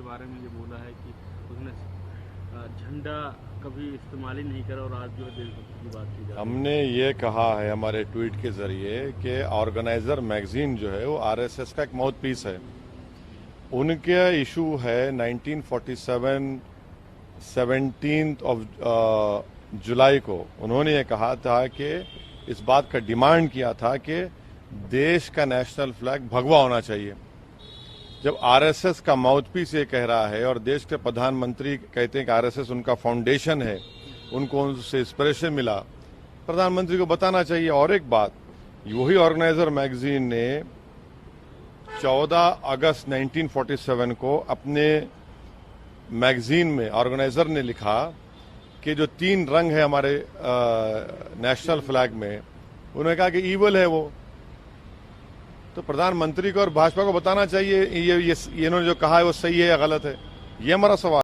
बारे में ये बोला है कि उसने झंडा कभी इस्तेमाल ही नहीं करा और आज जो है देशभक्ति की बात की जा रही है। हमने ये कहा है हमारे ट्वीट के जरिए कि ऑर्गेनाइजर मैगजीन जो है वो आरएसएस का एक माउथ पीस है। उनका इशू है 1947 17 जुलाई को उन्होंने ये कहा था कि इस बात का डिमांड किया था कि देश का नेशनल फ्लैग भगवा होना चाहिए। जब आरएसएस का माउथपीस ये कह रहा है और देश के प्रधानमंत्री कहते हैं कि आरएसएस उनका फाउंडेशन है, उनको उनसे इंस्पिरेशन मिला, प्रधानमंत्री को बताना चाहिए। और एक बात, वही ऑर्गेनाइजर मैगजीन ने 14 अगस्त 1947 को अपने मैगजीन में ऑर्गेनाइजर ने लिखा कि जो 3 रंग है हमारे नेशनल फ्लैग में, उन्होंने कहा कि ईवल है वो। तो प्रधानमंत्री को और भाजपा को बताना चाहिए ये इन्होंने जो कहा है वो सही है या गलत है, ये हमारा सवाल।